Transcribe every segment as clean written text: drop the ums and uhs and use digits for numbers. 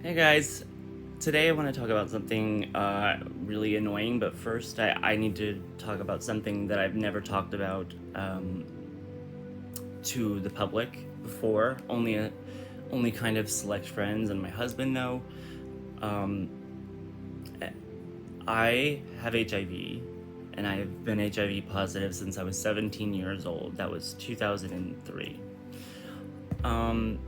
Hey guys, today I want to talk about something really annoying, but first I need to talk about something that I've never talked about to the public before. Only kind of select friends and my husband know. Um, I have HIV, and I have been HIV positive since I was 17 years old. That was 2003. Um,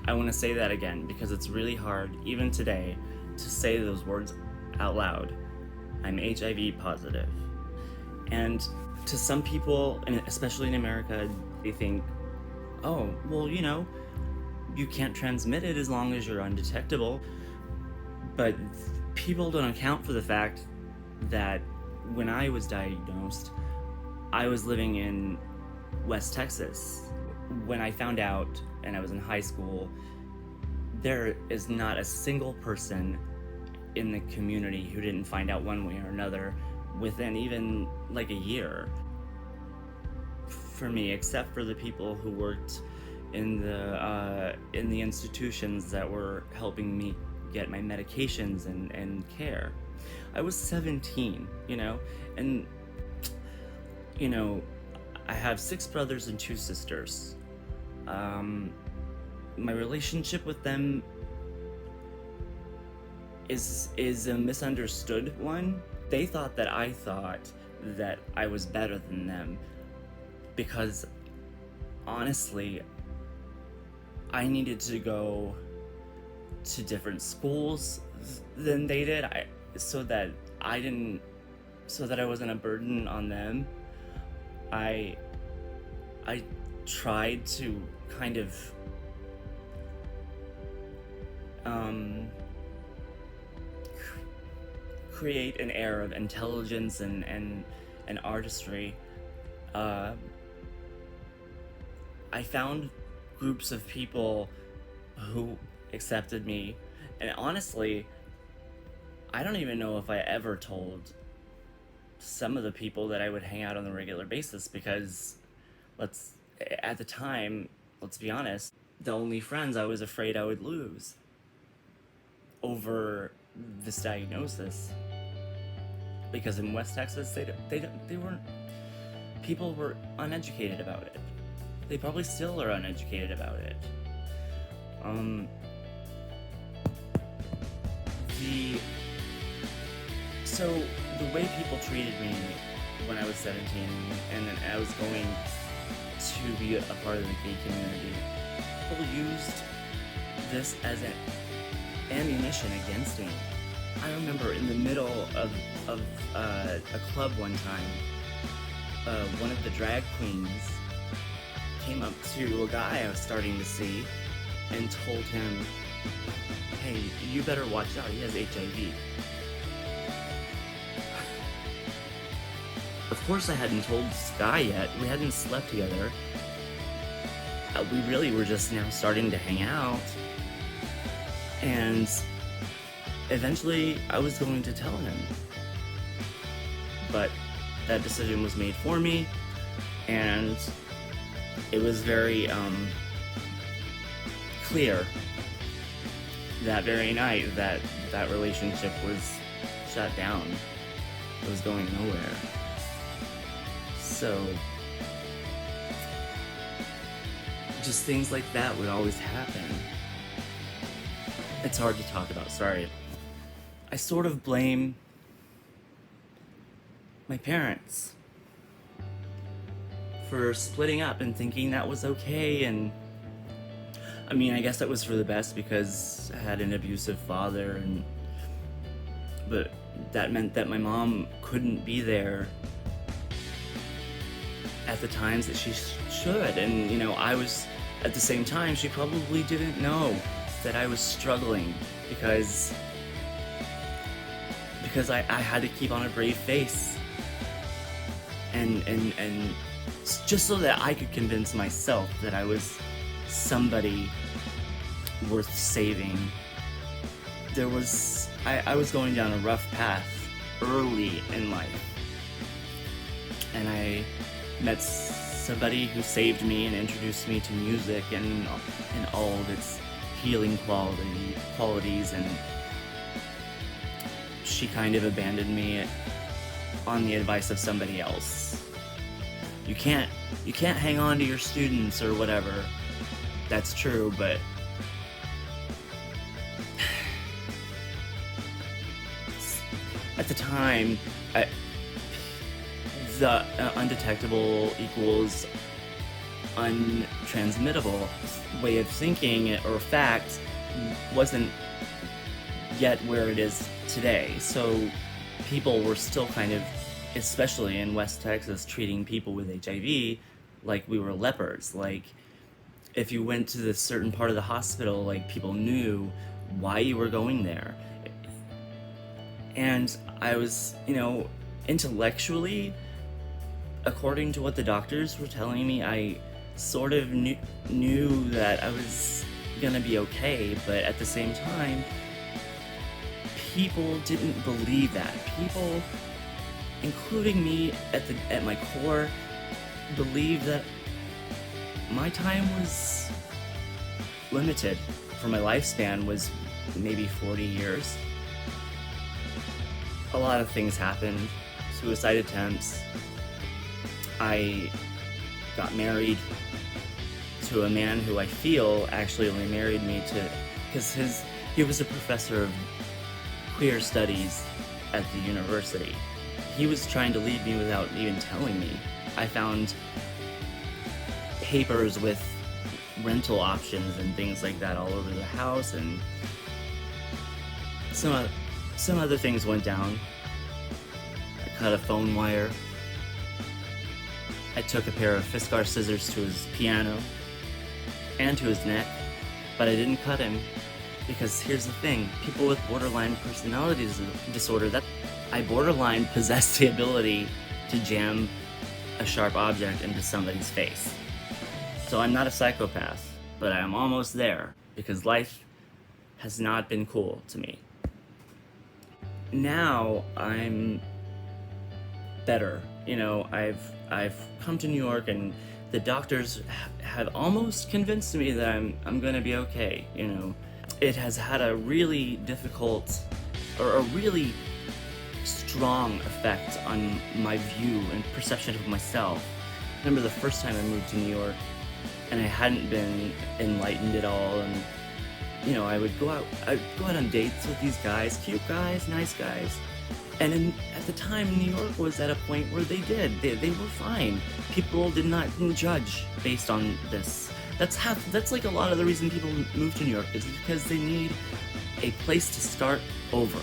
I want to say that again because it's really hard, even today, to say those words out loud. I'm HIV positive. And to some people, and especially in America, they think, oh, well, you can't transmit it as long as you're undetectable. But people don't account for the fact that when I was diagnosed, I was living in West Texas. When I found out, and I was in high school, there is not a single person in the community who didn't find out one way or another within even like a year. For me, except for the people who worked in the institutions that were helping me get my medications and care. I was 17, and I have 6 brothers and 2 sisters. My relationship with them is a misunderstood one. They thought that I thought that I was better than them because honestly, I needed to go to different schools than they did, so that I wasn't a burden on them. I tried to kind of create an air of intelligence and artistry. I found groups of people who accepted me, and honestly, I don't even know if I ever told some of the people that I would hang out on a regular basis because at the time, let's be honest, the only friends I was afraid I would lose over this diagnosis. Because in West Texas, they weren't, people were uneducated about it. They probably still are uneducated about it. So the way people treated me when I was 17 and then I was going to be a part of the gay community, people used this as an ammunition against me. I remember in the middle of a club one time, one of the drag queens came up to a guy I was starting to see and told him, hey, you better watch out, he has HIV. Of course I hadn't told this guy yet, we hadn't slept together. We really were just now starting to hang out. And eventually I was going to tell him. But that decision was made for me, and it was very clear that very night that that relationship was shut down. It was going nowhere. So just things like that would always happen. It's hard to talk about, sorry. I sort of blame my parents for splitting up and thinking that was okay, and I mean, I guess that was for the best because I had an abusive father, but that meant that my mom couldn't be there at the times that she should, and I was, at the same time, she probably didn't know that I was struggling because I had to keep on a brave face and just so that I could convince myself that I was somebody worth saving. I was going down a rough path early in life, and I met somebody who saved me and introduced me to music and all of its healing qualities, and she kind of abandoned me on the advice of somebody else. You can't hang on to your students or whatever. That's true, but at the time, the undetectable equals untransmittable way of thinking or fact wasn't yet where it is today. So people were still kind of, especially in West Texas, treating people with HIV like we were lepers. Like, if you went to this certain part of the hospital, like, people knew why you were going there. And I was, intellectually, according to what the doctors were telling me, I sort of knew that I was gonna be okay, but at the same time, people didn't believe that. People, including me at my core, believed that my time was limited, for my lifespan was maybe 40 years. A lot of things happened. Suicide attempts. I got married to a man who I feel actually only married me because he was a professor of queer studies at the university. He was trying to leave me without even telling me. I found papers with rental options and things like that all over the house, and some other things went down. I cut a phone wire. I took a pair of Fiskar scissors to his piano and to his neck, but I didn't cut him, because here's the thing: people with borderline personality disorder, that I borderline possess the ability to jam a sharp object into somebody's face. So I'm not a psychopath, but I'm almost there, because life has not been cool to me. Now I'm better. I've come to New York, and the doctors have almost convinced me that I'm gonna be okay. It has had a really difficult, or a really strong effect on my view and perception of myself. I remember the first time I moved to New York, and I hadn't been enlightened at all, and I would go out on dates with these guys, cute guys, nice guys. And at the time, New York was at a point where they were fine. People didn't judge based on this. That's like a lot of the reason people move to New York, is because they need a place to start over,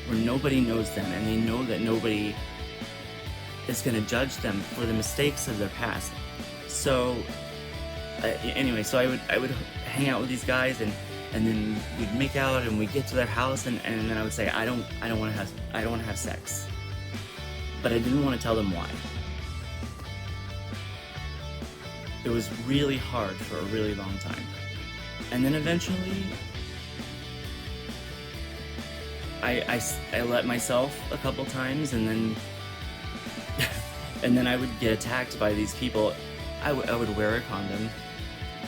where nobody knows them, and they know that nobody is going to judge them for the mistakes of their past. So anyway, so I would hang out with these guys, and then we'd make out, and we'd get to their house, and then I would say, I don't want to have sex. But I didn't want to tell them why. It was really hard for a really long time. And then eventually, I let myself a couple times, and then I would get attacked by these people. I would wear a condom.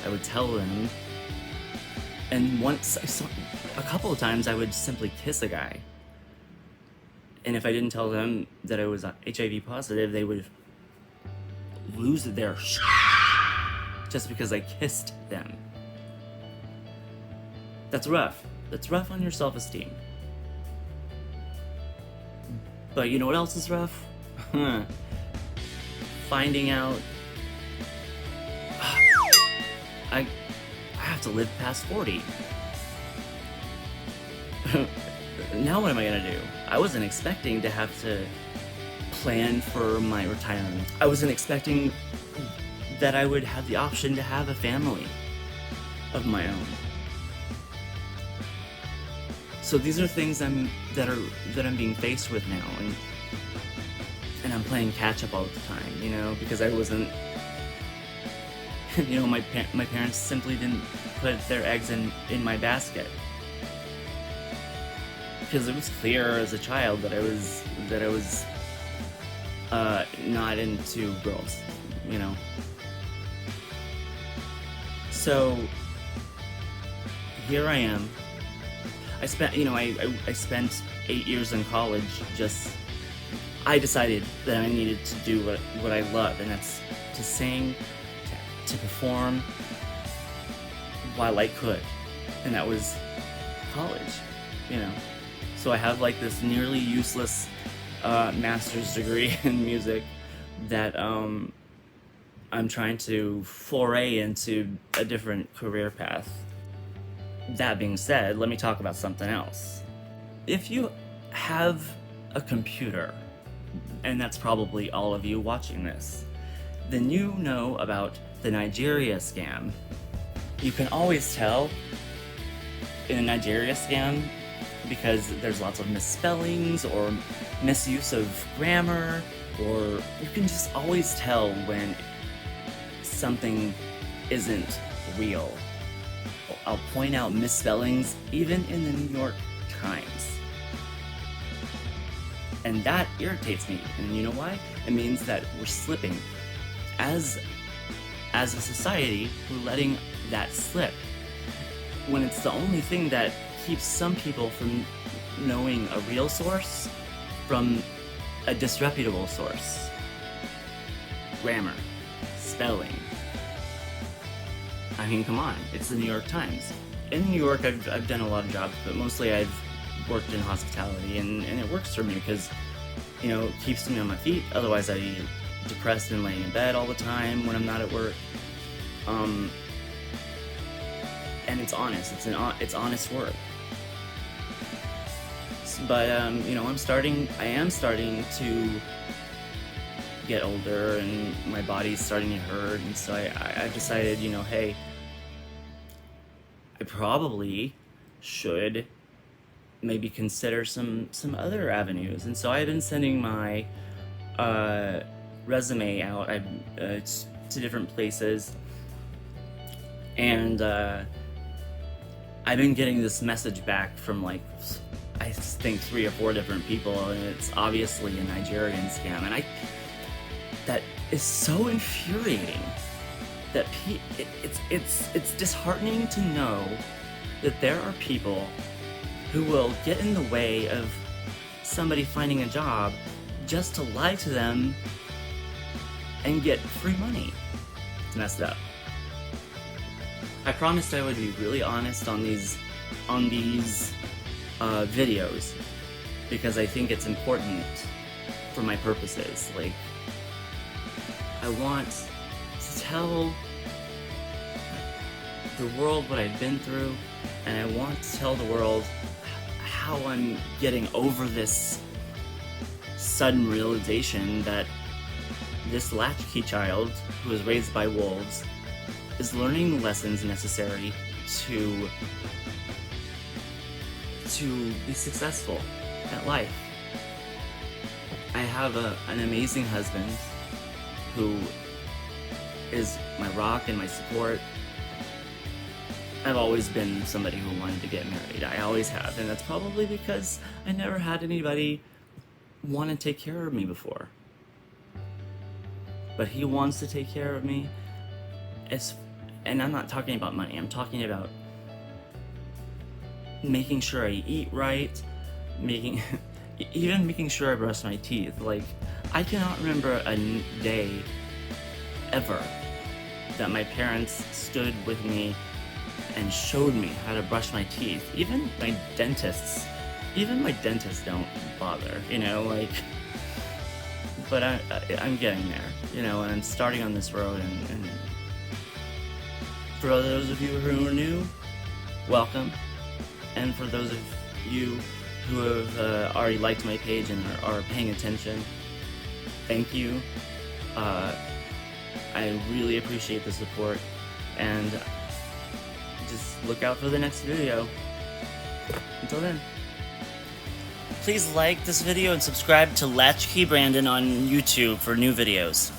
I would tell them. And a couple of times, I would simply kiss a guy. And if I didn't tell them that I was HIV positive, they would lose their just because I kissed them. That's rough. That's rough on your self-esteem. But you know what else is rough? Finding out I have to live past 40. Now what am I gonna do? I wasn't expecting to have to plan for my retirement. I wasn't expecting that I would have the option to have a family of my own. So these are things that I'm being faced with now, and I'm playing catch up all the time, because I wasn't. My parents simply didn't put their eggs in my basket, because it was clear as a child that I was not into girls, So here I am. I spent, I spent 8 years in college I decided that I needed to do what I love, and that's to sing, to perform while I could. And that was college, So I have like this nearly useless master's degree in music that I'm trying to foray into a different career path. That being said, let me talk about something else. If you have a computer, and that's probably all of you watching this, then you know about the Nigerian Scam. You can always tell in a Nigerian Scam because there's lots of misspellings or misuse of grammar, or you can just always tell when something isn't real. I'll point out misspellings even in the New York Times. And that irritates me. And you know why? It means that we're slipping. As a society, we're letting that slip. When it's the only thing that keeps some people from knowing a real source from a disreputable source. Grammar, spelling. I mean, come on, it's the New York Times. In New York, I've done a lot of jobs, but mostly I've worked in hospitality, and it works for me because, it keeps me on my feet. Otherwise, I'd be depressed and laying in bed all the time when I'm not at work. And it's honest. It's honest work. But I am starting to get older, and my body's starting to hurt, and so I've decided, hey, I probably should maybe consider some other avenues. And so I've been sending my resume out to different places, and I've been getting this message back from I think 3 or 4 different people, and it's obviously a Nigerian scam, and that is so infuriating. That it's disheartening to know that there are people who will get in the way of somebody finding a job just to lie to them and get free money. It's messed up. I promised I would be really honest on these videos because I think it's important for my purposes. I want to tell the world what I've been through, and I want to tell the world how I'm getting over this sudden realization that this latchkey child who was raised by wolves is learning the lessons necessary to be successful at life. I have an amazing husband who is my rock and my support. I've always been somebody who wanted to get married. I always have, and that's probably because I never had anybody want to take care of me before. But he wants to take care of me. And I'm not talking about money. I'm talking about making sure I eat right, even making sure I brush my teeth. I cannot remember a day ever that my parents stood with me and showed me how to brush my teeth. Even my dentists don't bother, but I'm getting there, and I'm starting on this road, and for those of you who are new, welcome. And for those of you who have already liked my page and are paying attention, thank you. I really appreciate the support, and just look out for the next video. Until then. Please like this video and subscribe to Latchkey Brandon on YouTube for new videos.